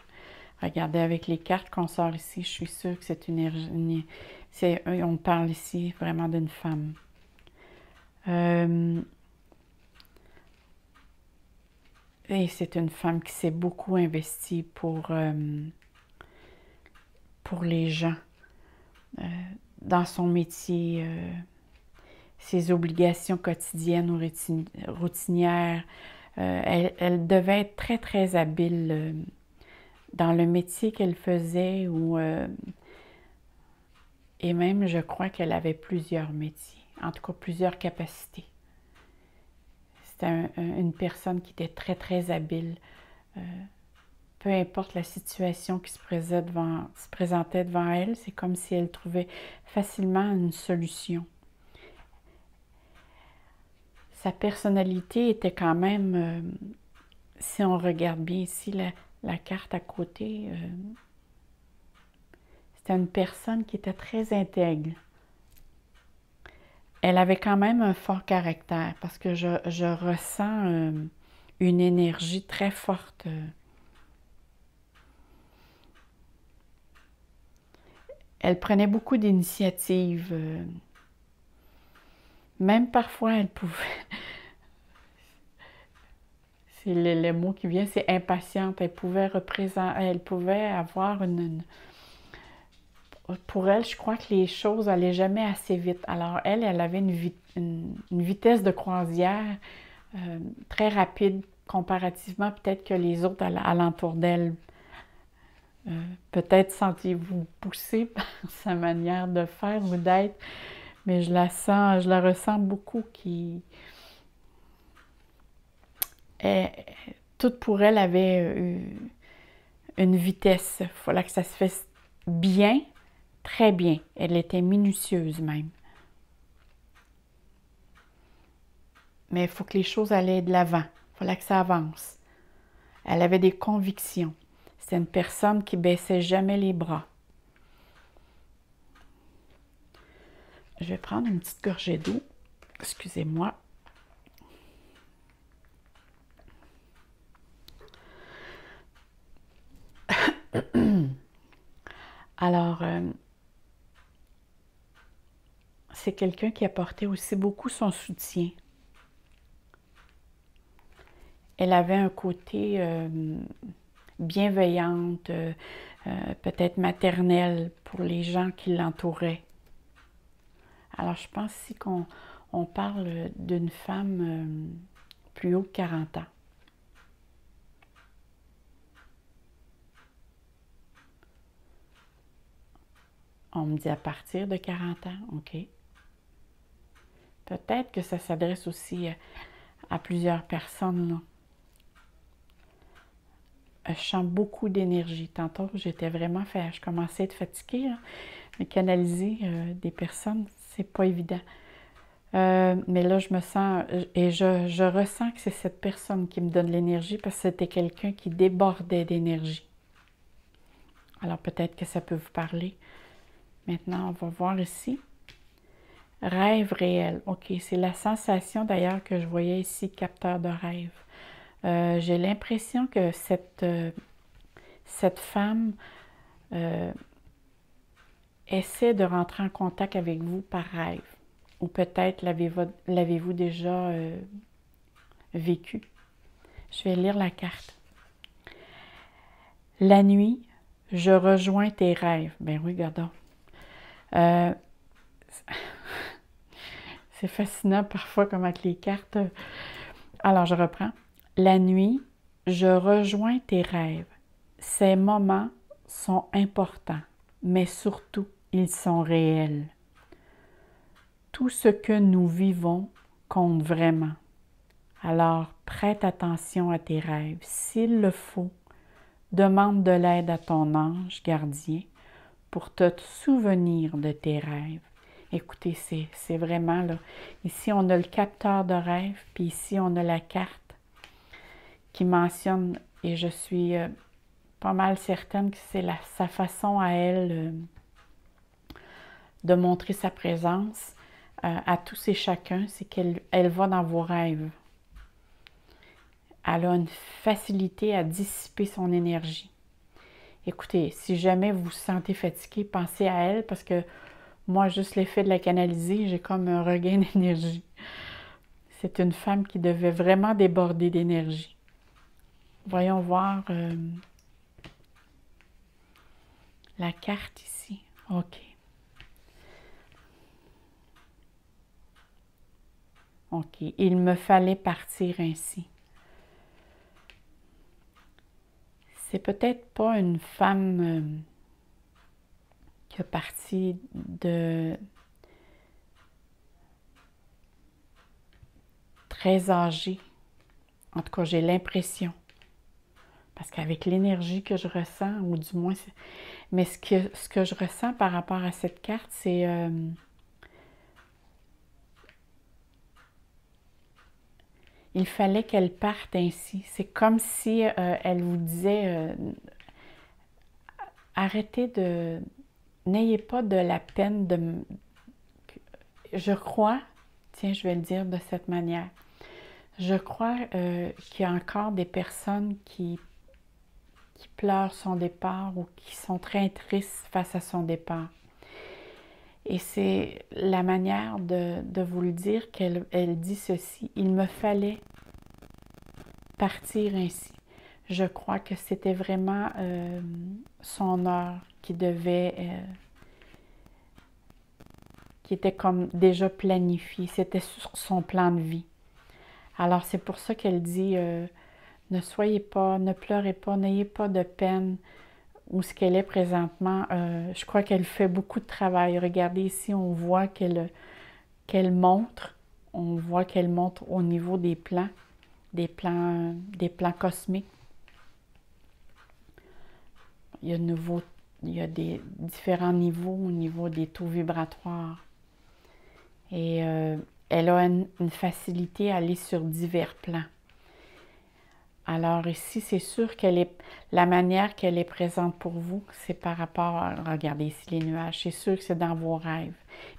Regardez avec les cartes qu'on sort ici, je suis sûre que c'est une énergie. On parle ici vraiment d'une femme. Et c'est une femme qui s'est beaucoup investie pour les gens, dans son métier, ses obligations quotidiennes ou routinières. Elle devait être très, très habile dans le métier qu'elle faisait, et même, je crois qu'elle avait plusieurs métiers, en tout cas plusieurs capacités. C'était une personne qui était très, très habile. Peu importe la situation qui se présentait devant elle, c'est comme si elle trouvait facilement une solution. Sa personnalité était quand même, si on regarde bien ici la carte à côté, c'était une personne qui était très intègre. Elle avait quand même un fort caractère parce que je ressens une énergie très forte. Elle prenait beaucoup d'initiatives. Même parfois, elle pouvait... c'est le mot qui vient, c'est impatiente. Elle pouvait avoir pour elle, je crois que les choses n'allaient jamais assez vite. Alors, elle avait une vitesse de croisière très rapide, comparativement peut-être que les autres alentour d'elle. Peut-être sentiez-vous poussé par sa manière de faire ou d'être, mais je la ressens beaucoup toute pour elle avait une vitesse. Il fallait que ça se fasse bien, très bien. Elle était minutieuse même. Mais il faut que les choses allaient de l'avant. Il fallait que ça avance. Elle avait des convictions. C'était une personne qui baissait jamais les bras. Je vais prendre une petite gorgée d'eau. Excusez-moi. Alors, c'est quelqu'un qui apportait aussi beaucoup son soutien. Elle avait un côté bienveillante, peut-être maternelle pour les gens qui l'entouraient. Alors, je pense ici qu'on parle d'une femme plus haut de 40 ans. On me dit à partir de 40 ans, OK. Peut-être que ça s'adresse aussi à plusieurs personnes, là. je sens beaucoup d'énergie. Tantôt, j'étais vraiment je commençais à être fatiguée, hein. Mais canaliser des personnes, c'est pas évident. Mais là, je me sens, et je ressens que c'est cette personne qui me donne l'énergie parce que c'était quelqu'un qui débordait d'énergie. Alors peut-être que ça peut vous parler. Maintenant, on va voir ici. Rêve réel. OK, c'est la sensation d'ailleurs que je voyais ici, capteur de rêve. J'ai l'impression que cette femme essaie de rentrer en contact avec vous par rêve. Ou peut-être l'avez-vous déjà vécu. Je vais lire la carte. La nuit, je rejoins tes rêves. Ben oui, regardons. C'est fascinant parfois comme avec les cartes. Alors, je reprends. La nuit, je rejoins tes rêves. Ces moments sont importants, mais surtout, ils sont réels. Tout ce que nous vivons compte vraiment. Alors, prête attention à tes rêves. S'il le faut, demande de l'aide à ton ange gardien pour te souvenir de tes rêves. Écoutez, c'est vraiment là. Ici, on a le capteur de rêve, puis ici, on a la carte qui mentionne, et je suis pas mal certaine que c'est sa façon à elle de montrer sa présence à tous et chacun, c'est qu'elle va dans vos rêves. Elle a une facilité à dissiper son énergie. Écoutez, si jamais vous vous sentez fatigué, pensez à elle parce que moi, juste l'effet de la canaliser, j'ai comme un regain d'énergie. C'est une femme qui devait vraiment déborder d'énergie. Voyons voir la carte ici. OK. OK. Il me fallait partir ainsi. C'est peut-être pas une femme qui est partie de très âgée. En tout cas, j'ai l'impression. Parce qu'avec l'énergie que je ressens, ou du moins... Mais ce que je ressens par rapport à cette carte, c'est... il fallait qu'elle parte ainsi. C'est comme si elle vous disait... arrêtez de... N'ayez pas de la peine de... Je crois... Tiens, je vais le dire de cette manière. Je crois qu'il y a encore des personnes qui pleurent son départ ou qui sont très tristes face à son départ. Et c'est la manière de vous le dire qu'elle dit ceci. Il me fallait partir ainsi. Je crois que c'était vraiment son heure qui était comme déjà planifiée. C'était sur son plan de vie. Alors c'est pour ça qu'elle dit ne soyez pas, ne pleurez pas, n'ayez pas de peine où ce qu'elle est présentement. Je crois qu'elle fait beaucoup de travail. Regardez ici, on voit qu'elle montre. On voit qu'elle montre au niveau des plans cosmiques. Il y a des différents niveaux au niveau des taux vibratoires. Et elle a une facilité à aller sur divers plans. Alors ici, c'est sûr la manière qu'elle est présente pour vous, c'est par rapport à, regardez ici les nuages, c'est sûr que c'est dans vos rêves.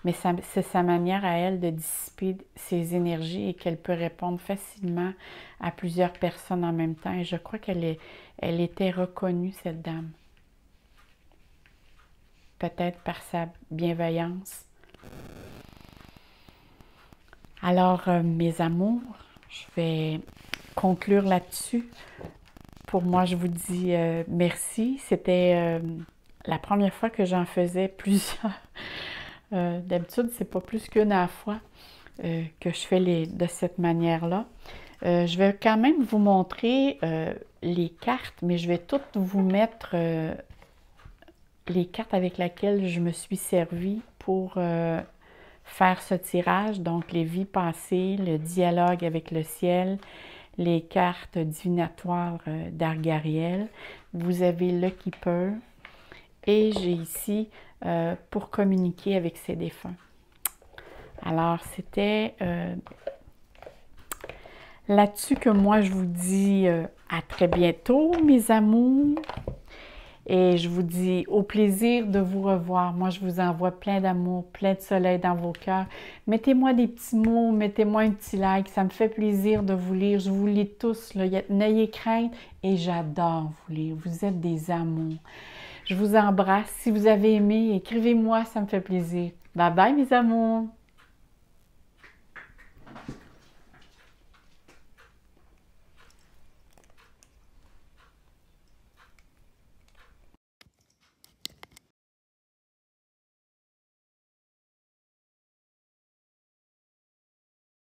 Mais c'est sa manière à elle de dissiper ses énergies et qu'elle peut répondre facilement à plusieurs personnes en même temps. Et je crois elle était reconnue, cette dame. Peut-être par sa bienveillance. Alors, mes amours, je vais conclure là-dessus. Pour moi, je vous dis merci. C'était la première fois que j'en faisais plusieurs. D'habitude, c'est pas plus qu'une à la fois que je fais de cette manière-là. Je vais quand même vous montrer les cartes, mais je vais toutes vous mettre les cartes avec lesquelles je me suis servie pour faire ce tirage. Donc, les vies passées, le dialogue avec le ciel, les cartes divinatoires d'Argariel. Vous avez le Keeper. Et j'ai ici pour communiquer avec ses défunts. Alors, c'était là-dessus que moi, je vous dis à très bientôt, mes amours. Et je vous dis au plaisir de vous revoir. Moi, je vous envoie plein d'amour, plein de soleil dans vos cœurs. Mettez-moi des petits mots, mettez-moi un petit like. Ça me fait plaisir de vous lire. Je vous lis tous. N'ayez crainte et j'adore vous lire. Vous êtes des amours. Je vous embrasse. Si vous avez aimé, écrivez-moi, ça me fait plaisir. Bye bye, mes amours!